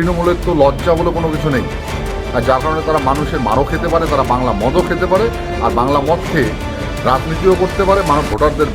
তৃণমূলের তো লজ্জা বলে কোনো কিছু নেই, আর যার কারণে তারা মানুষের মারও খেতে পারে, তারা বাংলা মদও খেতে পারে, আর বাংলা মদ খেয়ে রাজনীতিও করতে পারে, মানুষ ভোটারদের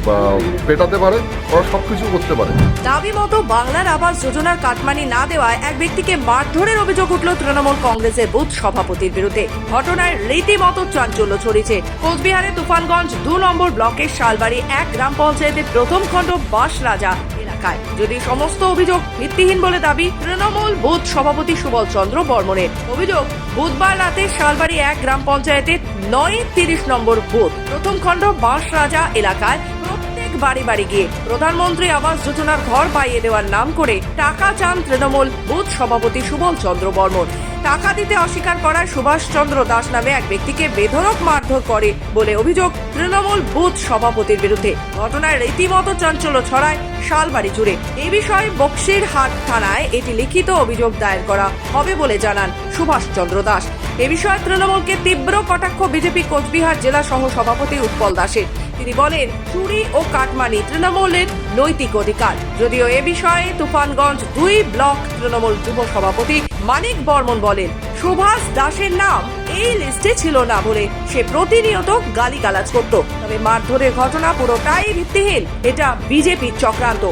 পেটাতে পারে, ওরা সব কিছু করতে পারে। দাবি মতো বাংলার আবাস যোজনার কাটমানি না দেওয়ায় এক ব্যক্তিকে মারধরের অভিযোগ উঠল তৃণমূল কংগ্রেসের বুথ সভাপতির বিরুদ্ধে। ঘটনায় রীতিমতো চাঞ্চল্য ছড়িয়েছে কোচবিহারের তুফানগঞ্জ 2 নম্বর ব্লকের শালবাড়ি 1 গ্রাম পঞ্চায়েতের প্রথম খণ্ড বাঁশরাজা এলাকায়। যদি সমস্ত অভিযোগ ভিত্তিহীন বলে দাবি তৃণমূল বুথ সভাপতি সুবল চন্দ্র বর্মনের। অভিযোগ, বুধবার রাতে শালবাড়ি 1 গ্রাম পঞ্চায়েতের 9-30 নম্বর বুথ প্রথম খণ্ড বাঁশরাজা এলাকায় প্রত্যেক বাড়ি বাড়ি গিয়ে প্রধানমন্ত্রী আবাস যোজনার ঘর পাইয়ে দেওয়ার নাম করে টাকা চান তৃণমূল বুথ সভাপতি সুবল চন্দ্র বর্মন। টাকা দিতে অস্বীকার করায় সুভাষচন্দ্র দাস নামে এক ব্যক্তিকে বেধড়ক মারধর করে বলে অভিযোগ তৃণমূল বুথ সভাপতির বিরুদ্ধে। ঘটনায় রীতিমতো চাঞ্চল্য ছড়ায় শালবাড়ি জুড়ে। এই বিষয়ে বক্সিরহাট থানায় এটি লিখিত অভিযোগ দায়ের করা হবে বলে জানান সুভাষচন্দ্র দাস। এ বিষয়ে তৃণমূলকে তীব্র কটাক্ষ বিজেপি কোচবিহার জেলা সহ সভাপতি উৎপল দাসের। তিনি বলেন, চুরি ও কাটমানি তৃণমূলের নৈতিক অধিকার। যদিও এ বিষয়ে তুফানগঞ্জ 2 ব্লক তৃণমূল যুব সভাপতি মানিক বর্মন বলেন, সুভাষ দাসের নাম এই লিস্টে ছিল না বলে সে প্রতিনিয়ত গালিগালাজ করত। তবে মারধরের ঘটনা পুরোটাই ভিত্তিহীন, এটা বিজেপির চক্রান্ত।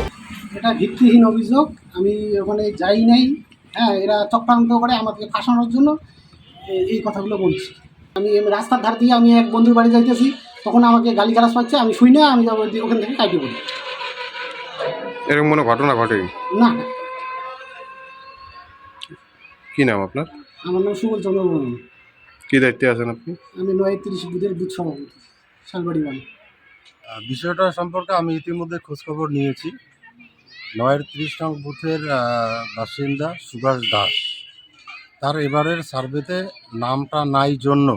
এটা ভিত্তিহীন অভিযোগ। আমি ওখানে যাই নাই। হ্যাঁ, এরা চক্রান্ত করে আমাকে ফাঁসানোর জন্য এই কথাগুলো বলছি। আমি রাস্তার ধার দিয়ে আমি এক বন্ধুর বাড়ি যাইতেছি, তখন আমাকে গালিগালাজ পাচ্ছে। আমি শুই না, আমি ওখান থেকে কাটিয়ে পড়ি। এরকম কোনো ঘটনা ঘটেনি? না না। কি নাম আপনার? আমার নাম সুবল চন্দ্র বর্মন। কি দায়িত্বে আছেন আপনি? আমি 9-30 বুথের বুথ সভাপতি, শালবাড়ি ওয়ান। বিষয়টা সম্পর্কে আমি ইতিমধ্যে খোঁজখবর নিয়েছি। 9-30 নং বুথের বাসিন্দা সুভাষ দাস, তার এবারের সার্ভেতে নামটা নাই জন্য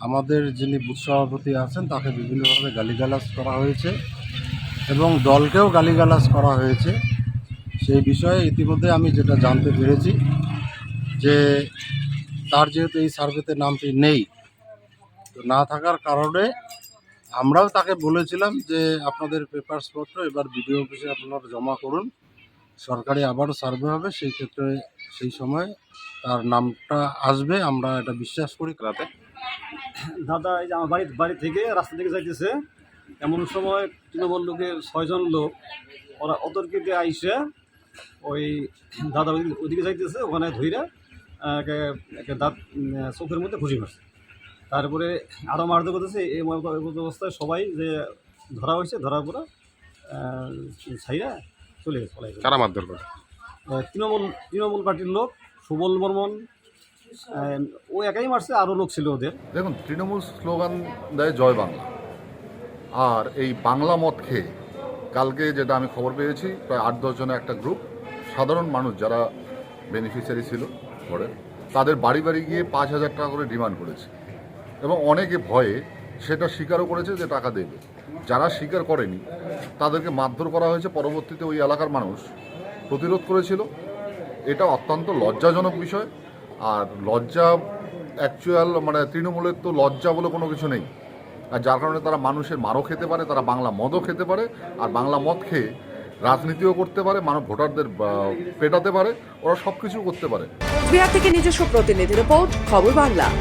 আমাদের যিনি বুথ সভাপতি আছেন তাকে বিভিন্নভাবে গালিগালাজ করা হয়েছে এবং দলকেও গালিগালাজ করা হয়েছে। সেই বিষয়ে ইতিমধ্যে আমি যেটা জানতে পেরেছি যে তার যেহেতু এই সার্ভেতে নামটি নেই, তো না থাকার কারণে আমরাও তাকে বলেছিলাম যে আপনাদের পেপারসপত্র এবার বিডিও অফিসে আপনারা জমা করুন, সরকারি আবারও সার্ভে হবে, সেই ক্ষেত্রে সেই সময় তার নামটা আসবে, আমরা এটা বিশ্বাস করি। রাতে দাদা এই যে আমার বাড়ি থেকে রাস্তা থেকে যাইতেছে, এমন সময় তৃণমূল লোকের 6 জন লোক ওরা অতর্কিতে আইসে ওই দাদা ওইদিকে যাইতেছে, ওখানে ধইরা একে দাঁত চোখের মধ্যে ঘুষি মারছে। তারপরে আরও মারধর করতেছে। এই অবস্থায় সবাই যে ধরা হয়েছে, ধরার পরে ছাইরা চলে গেছে। কারা মারধর করে? তৃণমূল পার্টির লোক সুবল বর্মন, ও একাই মারছে, আরও লোক ছিল ওদের। দেখুন, তৃণমূল স্লোগান দেয় জয় বাংলা, আর এই বাংলা মদ খেয়ে কালকে যেটা আমি খবর পেয়েছি, প্রায় 8-10 জনের একটা গ্রুপ সাধারণ মানুষ যারা বেনিফিশিয়ারি ছিল ঘরে, তাদের বাড়ি বাড়ি গিয়ে 5,000 টাকা করে ডিমান্ড করেছে এবং অনেকে ভয়ে সেটা স্বীকারও করেছে যে টাকা দেবে। যারা স্বীকার করেনি তাদেরকে মারধর করা হয়েছে। পরবর্তীতে ওই এলাকার মানুষ প্রতিরোধ করেছিল। এটা অত্যন্ত লজ্জাজনক বিষয়। আর লজ্জা অ্যাকচুয়াল তৃণমূলের তো লজ্জা বলে কোনো কিছু নেই, আর যার কারণে তারা মানুষের মারও খেতে পারে, তারা বাংলা মদও খেতে পারে, আর বাংলা মদ খেয়ে রাজনীতিও করতে পারে, মানুষ ভোটারদের পেটাতে পারে, ওরা সব কিছু করতে পারে। কোচবিহার থেকে নিজস্ব প্রতিনিধি রিপোর্ট, খবর বাংলা।